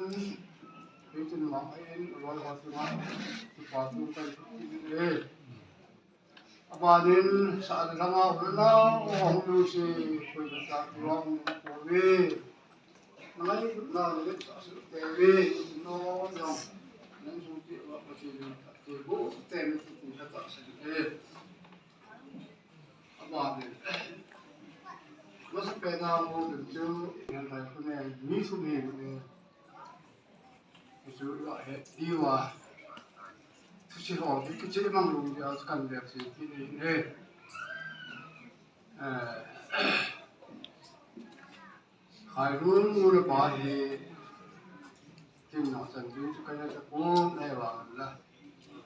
cái chuyện mà anh nói là sinh hoạt cái part của cái Abadin saat lama berenang, orang dulu si berdesak ruang kowe, mengenai berenang itu kowe, no yang nanti apa sih ibu tem itu kata saya, abadin, masa pernah mau itu yang saya punya misu ni punya, itu lah diwa. Suci ho, itu jadi manglung dia sekarang dia sih ini, Harun mula bahi, timna sendiri tu kaya tekun lewa lah,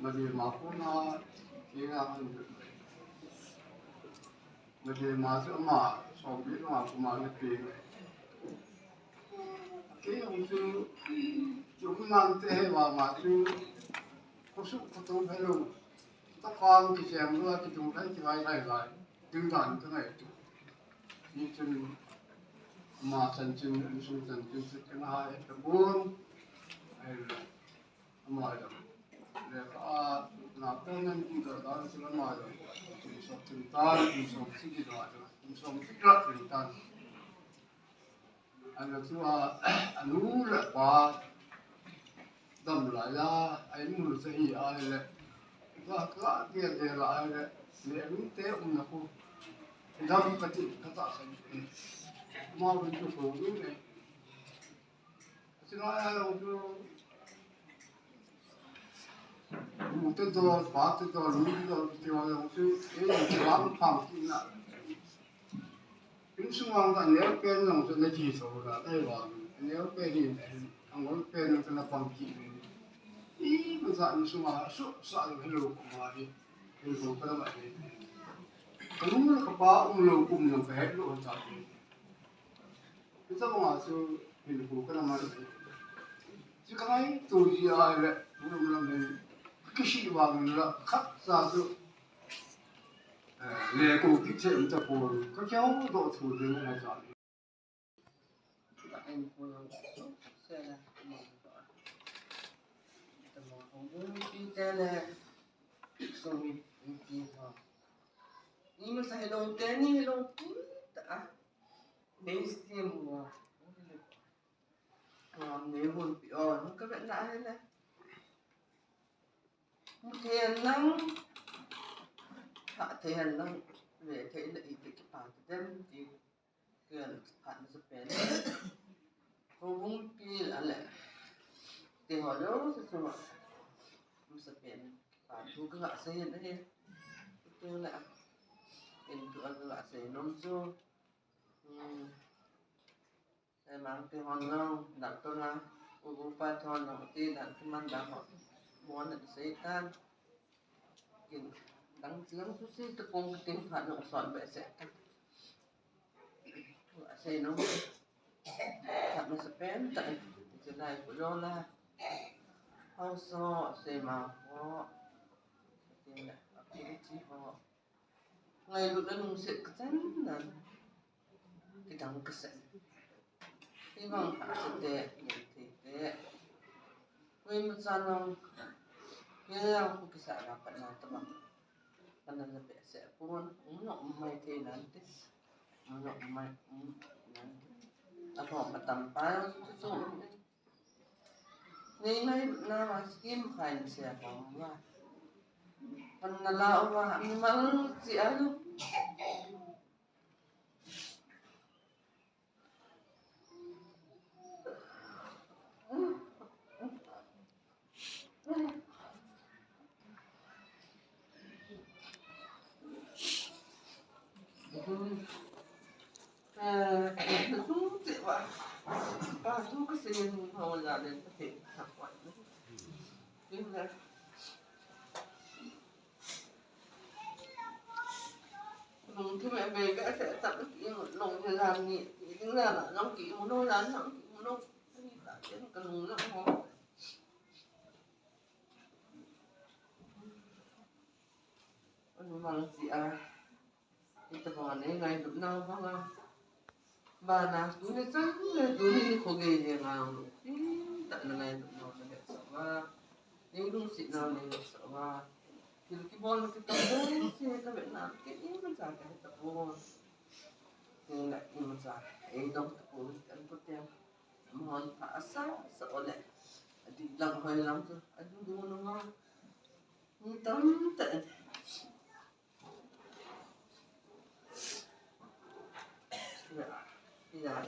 mesti makuna, kira mana, mesti masuk mah, sobi tu aku mah lebih, kaya untuk cuma nanti hewa masuk. Kusuk kutung hello, kita kawan kita yang dua kita mulai kita lai dengan tu naik tu. Ini cun masan cun usul cun kena hai kebun, amal jam. Lepas nak nanti kita dah selama jam. Usul cinta, usul sikit jam, usul sikit cinta. Anda tu anu lepas. Dam lại là anh muốn sẽ hiểu ai là các tiền để lại là để mình té nó không dam cái gì cái ta sẽ mà mình chụp phô cái này xin nói là một cái đồ phát cái đồ mình đồ thì họ làm cái làm phẳng thì là những sinh hoạt tại nếu cái lòng sẽ chỉ số là đây là nếu cái gì ông muốn cái nó sẽ là phẳng chỉ ini besar semua soal hello kemari hello pada macam ni. Kalau mula kepak mula hukum yang baik lu macam ni. Kita mengacu ilmu kan amal. Jika kami tuji ayat bulan ini, kisi wang la kat satu lego kita untuk pun, kau do tu dengan macam ni. Kita ini pun saya kita mau kita le sumi kita. Ini saya long tani long tak. Mainstream wa ne hon pi on ka bet na hele mutian nang ha tian nang le thei le ik ki pa dem ti ken han se pen ho bung pi ale ti ho do se so mu se pen pa tu ka se ne tu la en tu la se nom so saya mampu honong dan tolong urupa honong ti dan teman dah mohon setan kin dang siang susi tepung keting phan son be setan saya no tak mesepen tak jenai pulola also saya mau tin api ci ho ngai lu dan musik kesan dan kita kesan Ibang asete tete. Koi masanong yang aku bisa dapat na teman. Kana lebih se pun unok mai te nanti. Unok mai nanti. Apa patampal tu. Nai na maskim kain siapa wa. Panala wa memang si alu. Itu kesini mau jalan ke tempat ini. Mungkin mereka saya tak mungkin long jalan ni. Ini lah, long kiri mana jalan, long kiri mana ni tak jadi kenal lah. Memang si kita bawa ni ngai duduk nak bawa. Bana tu ni koge je ngang. Tak ngai duduk nak sama. Ni dulu si nak ni sama. Kita boleh kita boleh si kita benar. Kita macam kita pun. Kita macam dong pun kan kita mohon asa seoleh. Di lang hoy lang tu. Aduh dulu nama. Ni tam tak. Ya,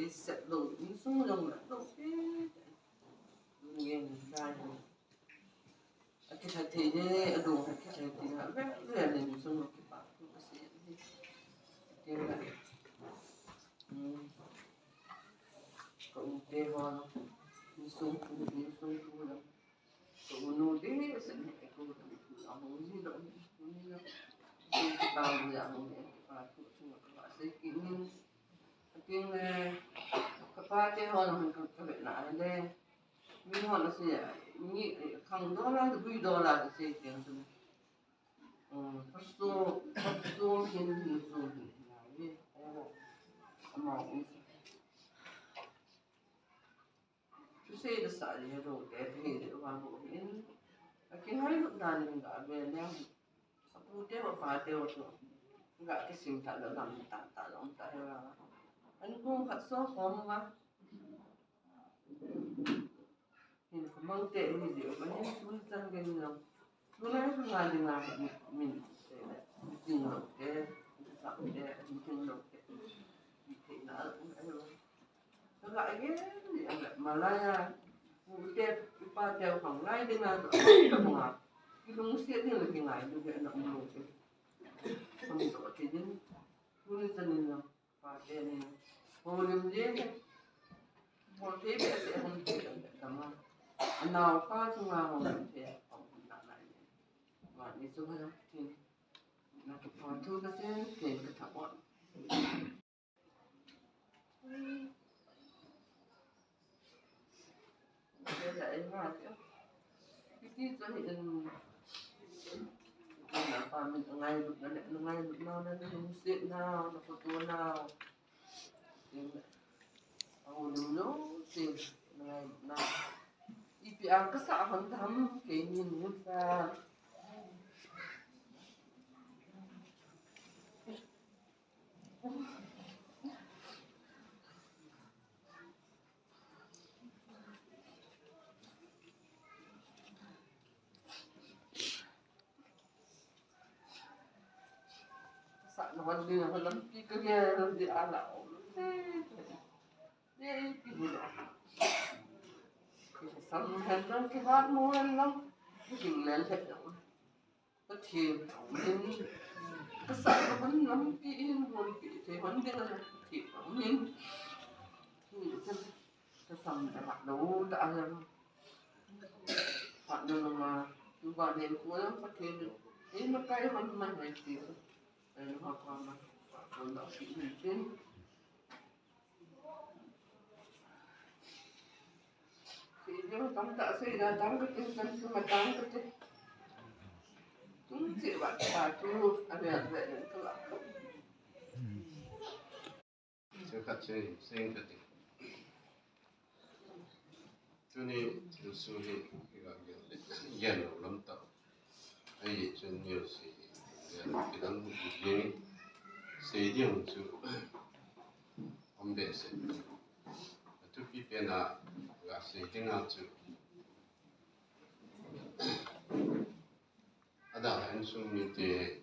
set lu, ni semua dong nak lu. Ni dah. Kita tadi aduh kita tidak benar ni semua kita kasih. Kita kau tehon ni semua lah. Kau nu deh seni aku among ni dah ni lah. Kita yang ni aku semua kasih ini. Tiếng các cái hòn các bạn lại đây mình hòn là gì nhị thằng đó là $2 là gì tiếng gì phát số hiện như rồi này mà chú sẽ được xài gì rồi để thì để vào bộ hiện cái hai lúc nào mình đã về nhau aku dia apa dia tu enggak kesing tak dalam tak dalam tak Aku hak so forma. Ini kemang teh ni dia. Banyak tulisan gini. Mulai dengan min. Tinggal ke, tak ada tinggal ke. Tinggal ayo. Agak lagi agak Malaya. Udah ipa dia orang lain dengan semua. Kita mesti ni lagi lain juga nak mulu. Kamu tak jadi tulisan ni pada ni. Volume dia boleh biasa orang tidak sama. Now kau cuma orang dia nak lain. Macam itu kan? Nak kita tu kasi kita tak buat. Dia ai ngat. Iki tu ni kenapa min ngai na musik na foto na. Au no sin ngai na. Ipi ang kasa han tham ke ni nu sa. Naman din ako lang kaya lang di ala ko. Pila. Samhan lang kihat mo lang. Tingnan sa ako. Pati din kasama man lang kiin mo kiti man din lang kiti min. Kasama na daw daalan. Paano nga tubahin ko lang pati makaya man ay siya. Ano pa man wala siya Sige tong ta sa datang ke san sumatang ke tung si ba ta tu ada tu lah 제가 제 생각이 저는 저수리 이거 연로 넘다 이 전여시 그다음 이게 세디용 주 엄베세 투피페나 세딩아 주 ada ansung mite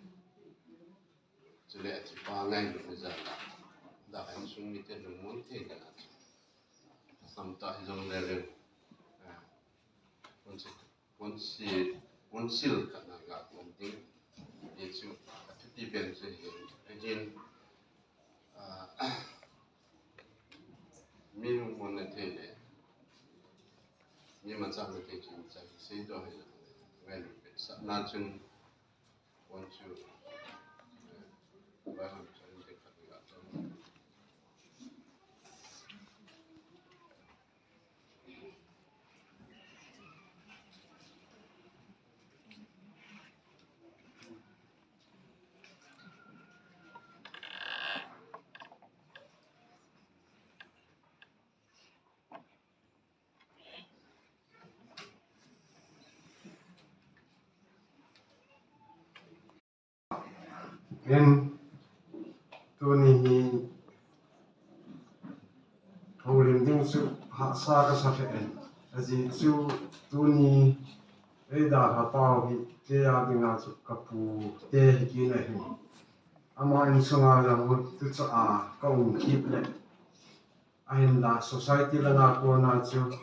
jele ati pangai bezala da ansung mite no monte na samta hizong lele onsil kana ga monting yechu ati ben se again miru monete ni macam ke cinta se do well Nachun want to welcome to the Then Tuni Holding Dinsu Saga Safen as it to Tuni Eda Hapau Teadina Kapu Te Hikina Ama in Sunga Tutsa Kong Keep Let I am the society Lana Cornacho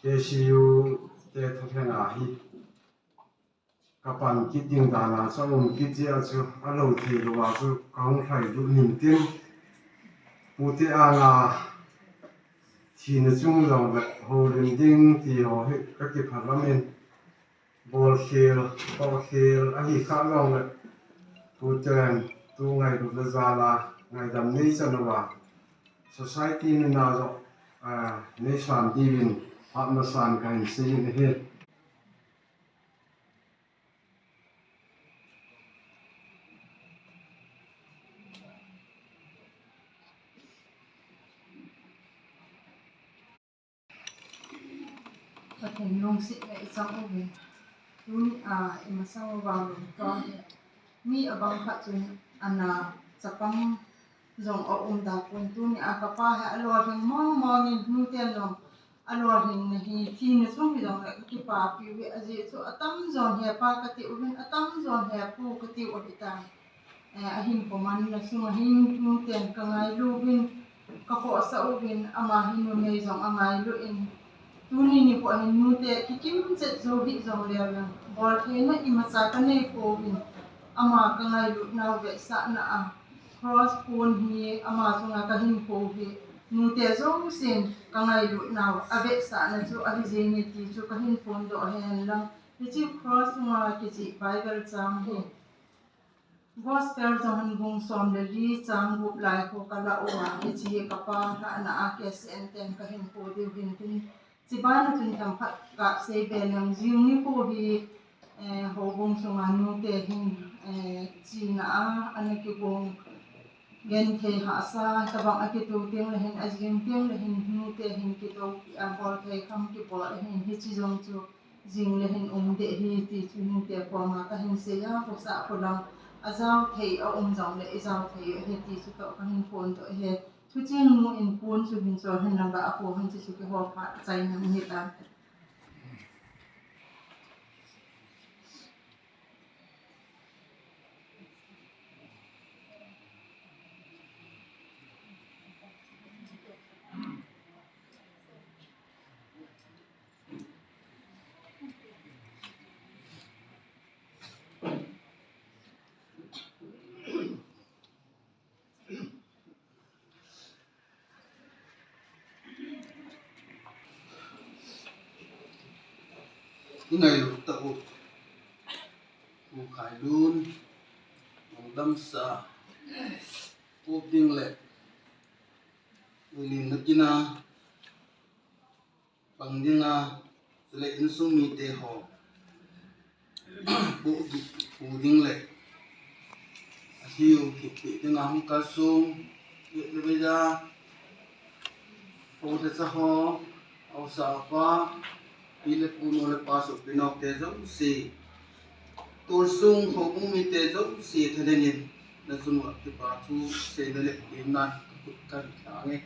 TCU Te Tafenahi kapan kiting dana song kitya chu alo thi luwa chu kaung thai du nim tin puti anga thin chung long le holding ding ti ho he ka ki parliament ball khel a hi kha long le putan tu ngai du la zala ngai dam nei chanwa society ni na zo ne san divin atma san kan sin he Paten long sit na isang oven. Yun imasang wang to mi abang kha chun ana chapang zong da pun tu ni akapa ha alwa ring mo ni nu ten long alwa ring na hi thi na chung hi long ki pa pi wi aji chu atam zong he pa ka ti uben atam zong he pu ka ti odita ahin poman na sung hin nu ten ka ngai lu bin ka ko sa ubin ama hin no nei zong angai lu in Tuni ni po ang nute kikim set zo hi zo lelang bol na imasa ka nei po bin ama ka ngai lu na ve sa na cross pon hi ama sunga ka hin po hi nute zo sin ka ngai lu na ave sa na zo a hi ni ti zo ka hin pon do hen lang ti cross ma ki ji bible cham hi gospel zo han bung som le ri cham gup lai ko ka la o ma ki ji ka pa na a ke sen ten ka hin po di bin tin Sibana tun tampat ka sebe lang ziyuni ko hi hobong sumanu te hin China anakibong gen the hasa tabang akitu tiang lehin azim tiang lehin nu te hin kito bol the kham ki bol hin hi chi jong chu jing lehin de hi ti chu nu te ko ma ka hin se ya ko sa ko lang azau thei a jong le izau thei he ti chu to ka hin phone to he chu ching mu in pun chu bin so hin lang ga ko hin chi chu ki ho pha chai nam hi ta Ingai lu tau ku khai dun mong dam sa ku ding le ulin nakina bang dinga le insumi te ho bu ku ding le hiu ki dinga hum ka sum le beja o te sa ho au sa pa pile puno le paso pinok te zo si tur sung ho mi te zo si thanenin na sunwa ti pa thu se le imna kan tange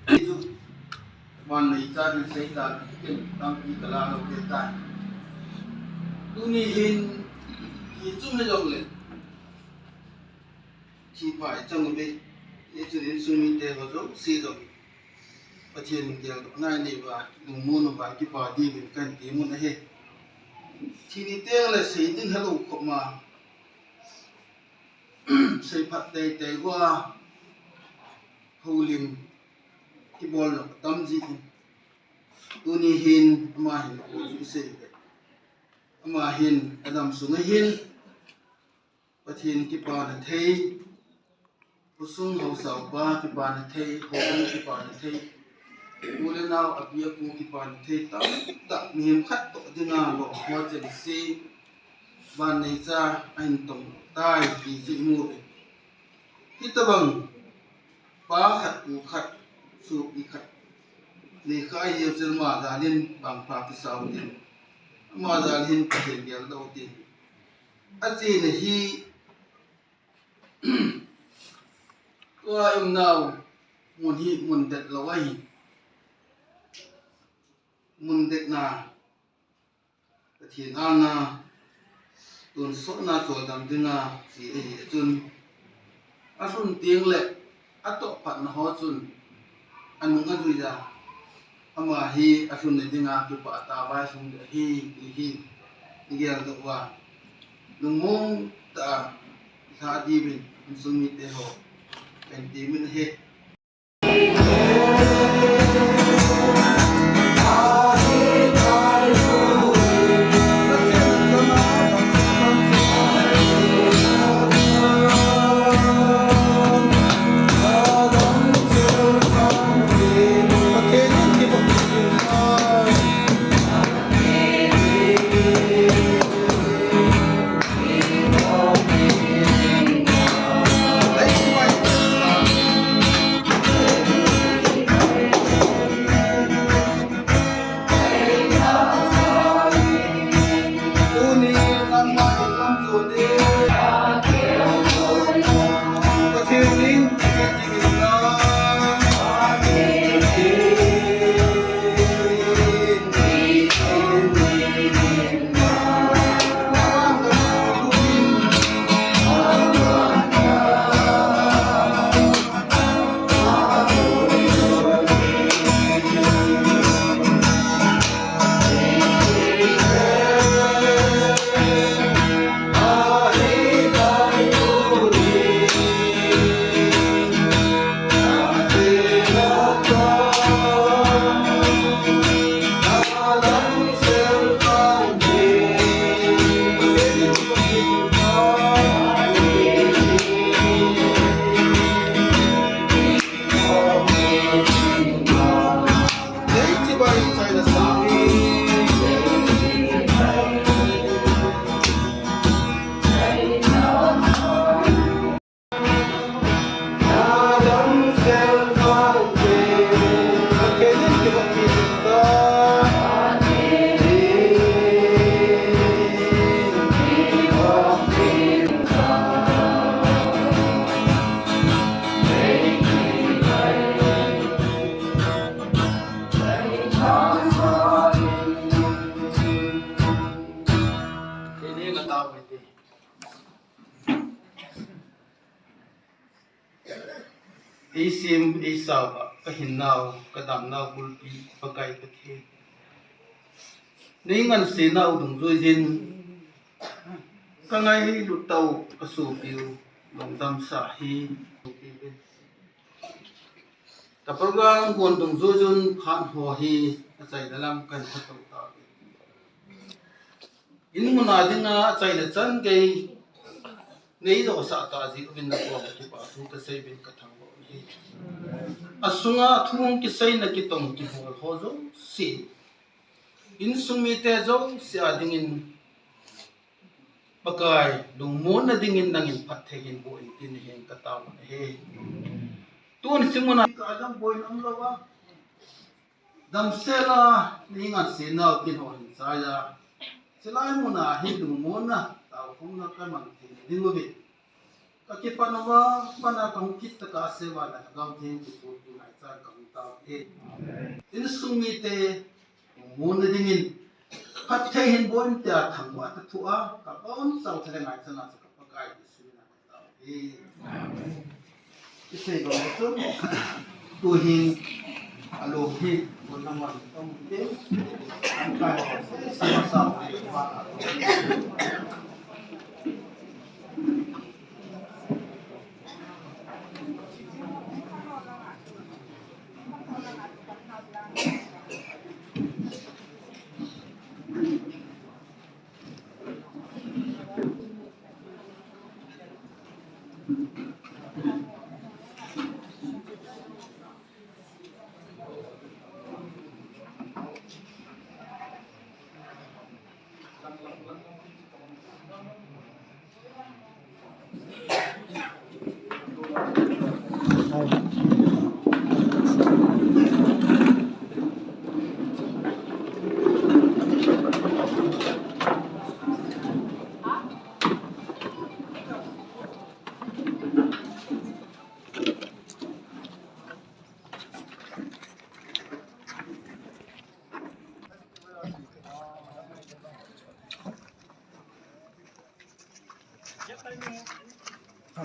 ju wan nei ta ni se ta ke tam ki kala lo ke ta tu ni hin ki chung le jong le chi pa chang be ye chu ni sung mi te ho zo si zoประเทศเดียวง่ายนี่ว่าลุงมูนว่าที่ปาดีเป็นกันตีมุนเฮทีนี้เตียงเลยสีตึงฮัลโหลเข้ามาใส่ผัดเตยว่าฮูลิมที่บอลตั้มจีตัวนี้เห็นมาเห็นโอ้ยเสียมาเห็นอดัมสุนเห็นประเทศที่ปานเทยผู้สูงเขาสาวบ้าที่ปานเทยโฮมที่ปานเทยmula now abia ku ipan theta ta miem khat to dinga lo ho chen si ban nei cha ain tong tai ti ji mu hi ta bang pa khat ku khat su i khat ni khai ye chen ma da lin bang pa ti sau tin ma da lin ka hen gel do tin a chi ne hi ko im now mun hi mun det lo wai mun dek na thiên an na tuần số na chỗ đam dinga si e chun a sun tieng le a to phat na ho chun anung a dui ja ama hi a sun ne dinga tu pa ta ba sun de hi gel do wa lung mong ta sa di bin sun mi te ho pen ti min he tao mai te isim isaw ka hinnaw ka damnaw bulpi pagai ka the ningan sinaw dung zoijin ka ngai lutaw ka supiu longdam sa hi ta program gondong zojun khan ho hi achai dalam kan khatau ta in muna dinga achai na chan gei nei do sa ta ji bin na ko ki pa su ka sei bin ka thang hi asunga thung ki sei na ki tong ki hol ho zo si in sumi te zo si adingin pakai dung mon na dingin nangin pathegin bo in tin hen ka ta he tun simuna ka jang boy am lawa dam sela ninga sena kin ho hin saya selai muna hi dung mon na ta khong na ka man tin dingo be ka ki panawa mana kang kit ka sewa na gam tin ki pu tu nai cha kang ta he in sumi te mon na dingin pathei hin bon ta thangwa ta thua ka bon sau thale ngai chana ka pakai su na ta he ise go to tu hin alo hi bon na man tong te an kai ho sa sa wa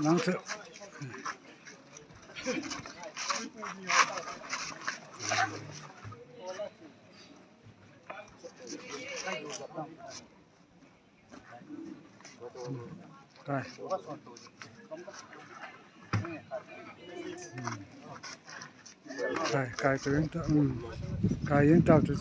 Nang tu. Kai tu yang tak, kai yang tak tu.